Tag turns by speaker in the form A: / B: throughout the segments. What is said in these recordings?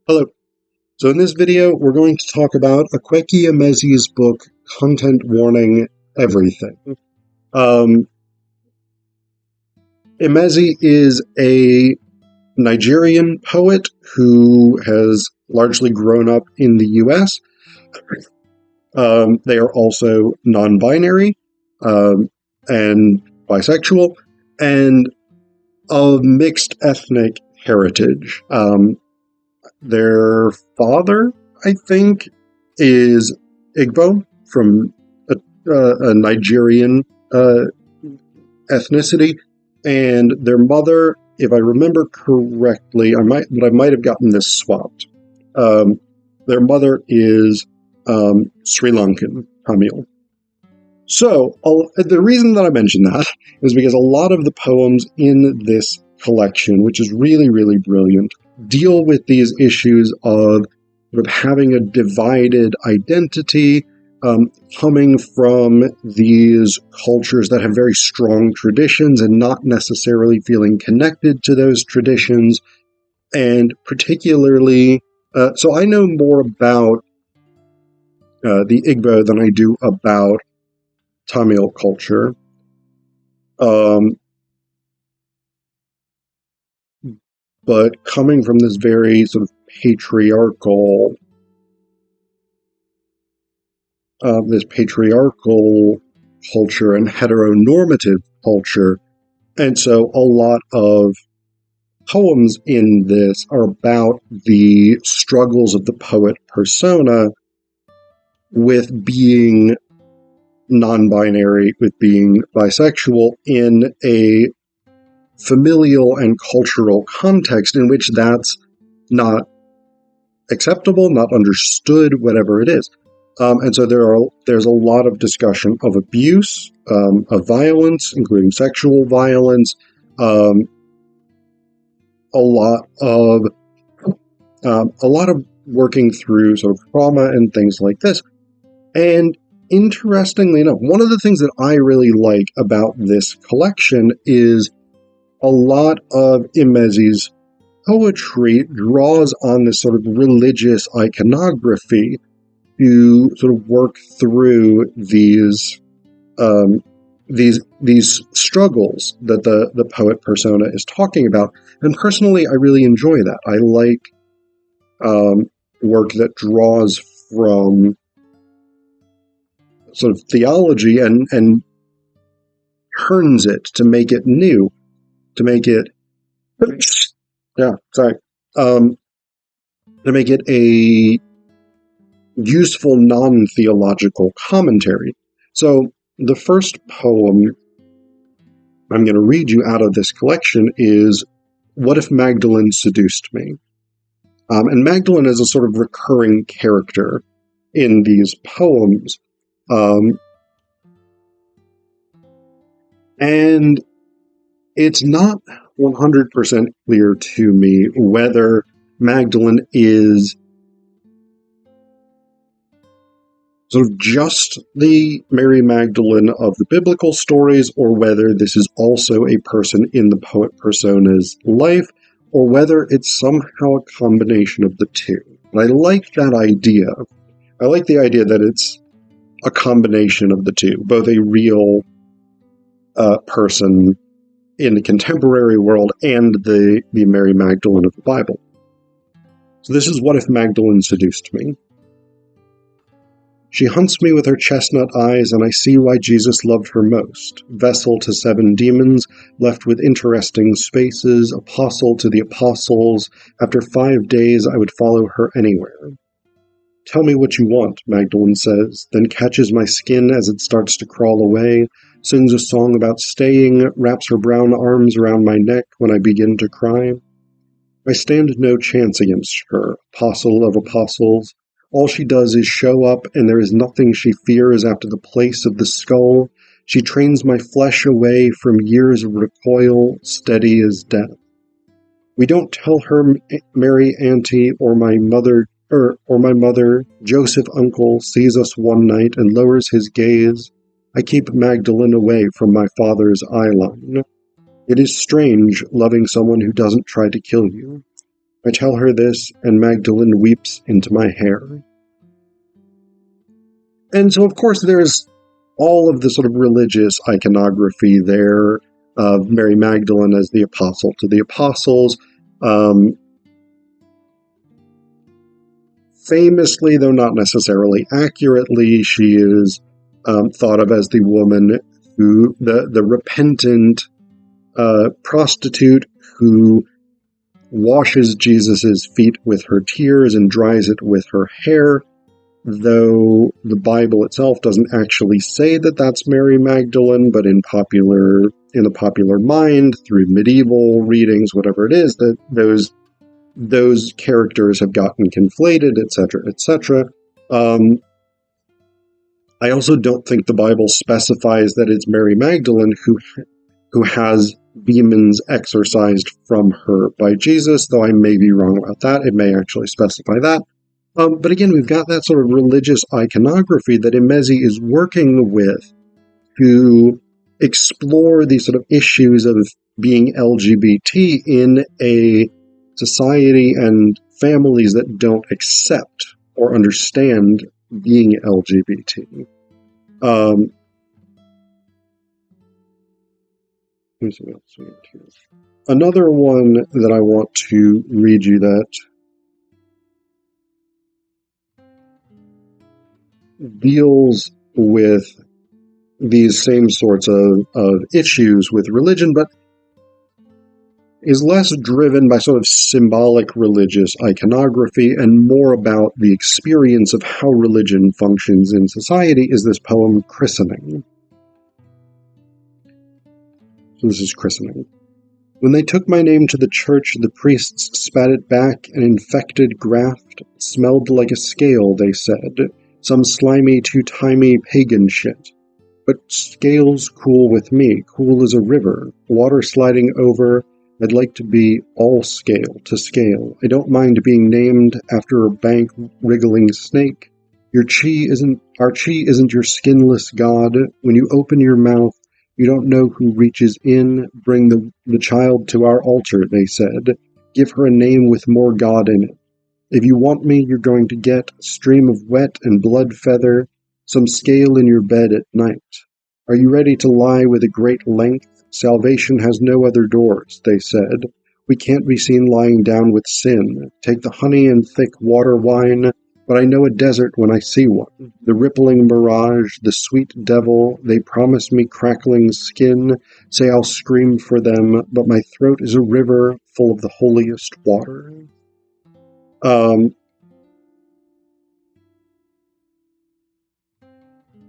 A: Hello. So in this video, we're going to talk about Akwaeke Emezi's book, Content Warning Everything. Emezi is a Nigerian poet who has largely grown up in the US. They are also non-binary and bisexual and of mixed ethnic heritage. Their father, I think, is Igbo from a Nigerian ethnicity, and their mother, if I remember correctly, I might have gotten this swapped. Their mother is Sri Lankan, Tamil. So the reason that I mention that is because a lot of the poems in this collection, which is really, really brilliant, deal with these issues of sort of having a divided identity, coming from these cultures that have very strong traditions and not necessarily feeling connected to those traditions. And particularly, so I know more about the Igbo than I do about Tamil culture. But coming from this very sort of patriarchal culture and heteronormative culture. And so a lot of poems in this are about the struggles of the poet persona with being non-binary, with being bisexual in a familial and cultural context in which that's not acceptable, not understood, whatever it is. And so there's a lot of discussion of abuse, of violence, including sexual violence, a lot of working through sort of trauma and things like this. And interestingly enough, one of the things that I really like about this collection is a lot of Emezi's poetry draws on this sort of religious iconography to sort of work through these struggles that the poet persona is talking about. And personally, I really enjoy that. I like work that draws from sort of theology and turns it to make it new, to make it to make it a useful non-theological commentary. So the first poem I'm going to read you out of this collection is What If Magdalene Seduced Me? And Magdalene is a sort of recurring character in these poems. And it's not 100% clear to me whether Magdalene is sort of just the Mary Magdalene of the biblical stories, or whether this is also a person in the poet persona's life, or whether it's somehow a combination of the two. And I like that idea. I like the idea that it's a combination of the two, both a real person in the contemporary world and the Mary Magdalene of the Bible. So this is What If Magdalene Seduced Me? She hunts me with her chestnut eyes, and I see why Jesus loved her most. Vessel to 7 demons, left with interesting spaces, apostle to the apostles. After 5 days, I would follow her anywhere. Tell me what you want, Magdalene says, then catches my skin as it starts to crawl away, sings a song about staying, wraps her brown arms around my neck when I begin to cry. I stand no chance against her, apostle of apostles. All she does is show up, and there is nothing she fears after the place of the skull. She trains my flesh away from years of recoil, steady as death. We don't tell her Mary Auntie or my mother, Joseph Uncle, sees us one night and lowers his gaze. I keep Magdalene away from my father's eyeline. It is strange loving someone who doesn't try to kill you. I tell her this, and Magdalene weeps into my hair. And so, of course, there's all of the sort of religious iconography there of Mary Magdalene as the apostle to the apostles. Famously, though not necessarily accurately, she is thought of as the woman who, the repentant prostitute who washes Jesus's feet with her tears and dries it with her hair, though the Bible itself doesn't actually say that that's Mary Magdalene, but in the popular mind, through medieval readings, whatever it is, that those characters have gotten conflated, etc., etc. I also don't think the Bible specifies that it's Mary Magdalene who has demons exorcised from her by Jesus, though I may be wrong about that. It may actually specify that. But again, we've got that sort of religious iconography that Emezi is working with to explore these sort of issues of being LGBT in a society and families that don't accept or understand being LGBT. Another one that I want to read you that deals with these same sorts of issues with religion, but is less driven by sort of symbolic religious iconography and more about the experience of how religion functions in society, is this poem, Christening. So this is Christening. When they took my name to the church, the priests spat it back, an infected graft, smelled like a scale, they said, some slimy, two-timey pagan shit. But scale's cool with me, cool as a river, water sliding over. I'd like to be all scale to scale. I don't mind being named after a bank wriggling snake. Our chi isn't your skinless god. When you open your mouth, you don't know who reaches in. Bring the child to our altar, they said. Give her a name with more God in it. If you want me, you're going to get a stream of wet and blood feather, some scale in your bed at night. Are you ready to lie with a great length? Salvation has no other doors, they said. We can't be seen lying down with sin. Take the honey and thick water wine, but I know a desert when I see one. The rippling mirage, the sweet devil, they promise me crackling skin, say I'll scream for them, but my throat is a river full of the holiest water. And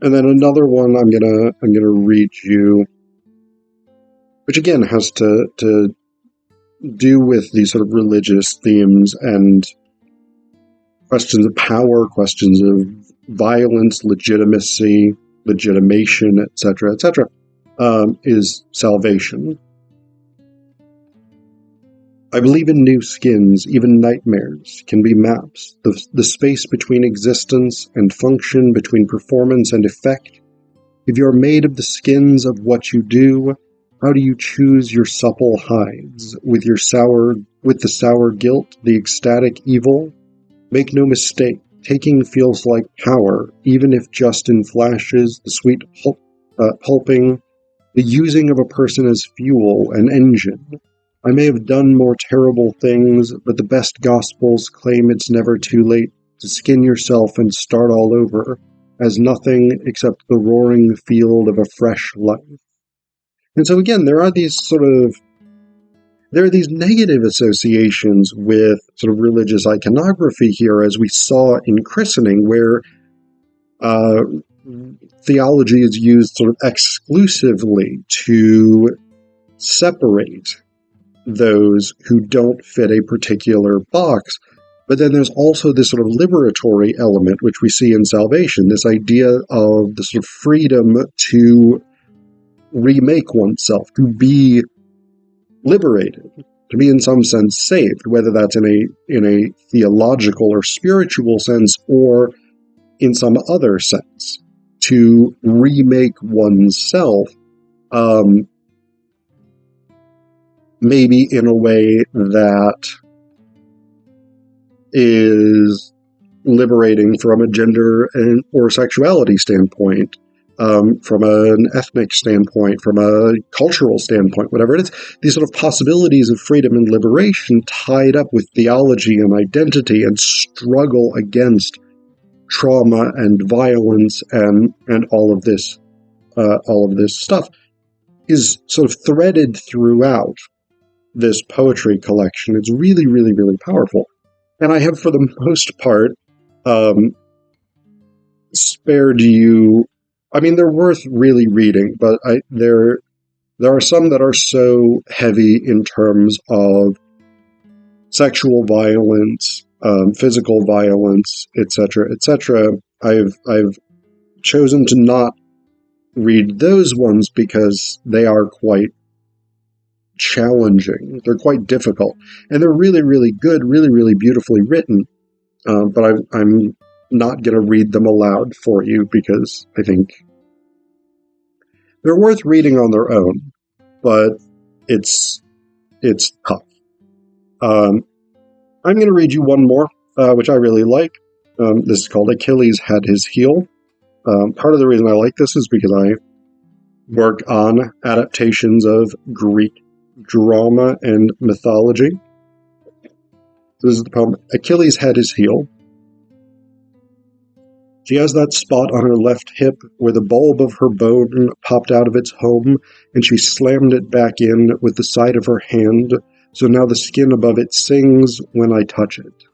A: then another one I'm gonna read you, which again has to do with these sort of religious themes and questions of power, questions of violence, legitimacy, legitimation, etc., etc., is salvation. I believe in new skins, even nightmares can be maps, the space between existence and function, between performance and effect. If you are made of the skins of what you do, how do you choose your supple hides? With the sour guilt, the ecstatic evil? Make no mistake, taking feels like power, even if just in flashes, the sweet pulping, the using of a person as fuel, an engine. I may have done more terrible things, but the best gospels claim it's never too late to skin yourself and start all over, as nothing except the roaring field of a fresh life. And so again, there are these negative associations with sort of religious iconography here, as we saw in Christening, where theology is used sort of exclusively to separate those who don't fit a particular box. But then there's also this sort of liberatory element, which we see in salvation, this idea of the sort of freedom to remake oneself, to be liberated, to be in some sense saved, whether that's in a theological or spiritual sense or in some other sense, to remake oneself, maybe in a way that is liberating from a gender or sexuality standpoint, from an ethnic standpoint, from a cultural standpoint, whatever it is. These sort of possibilities of freedom and liberation tied up with theology and identity and struggle against trauma and violence and all of this stuff is sort of threaded throughout this poetry collection. It's really, really, really powerful. And I have, for the most part, spared you. I mean, they're worth really reading, but there are some that are so heavy in terms of sexual violence, physical violence, etc., etc. I've chosen to not read those ones because they are quite challenging. They're quite difficult, and they're really, really good, really, really beautifully written. But I'm not going to read them aloud for you because I think they're worth reading on their own, but it's tough. I'm going to read you one more, which I really like. This is called Achilles Had His Heel. Part of the reason I like this is because I work on adaptations of Greek drama and mythology. This is the poem, Achilles Had His Heel. She has that spot on her left hip where the bulb of her bone popped out of its home, and she slammed it back in with the side of her hand, so now the skin above it sings when I touch it.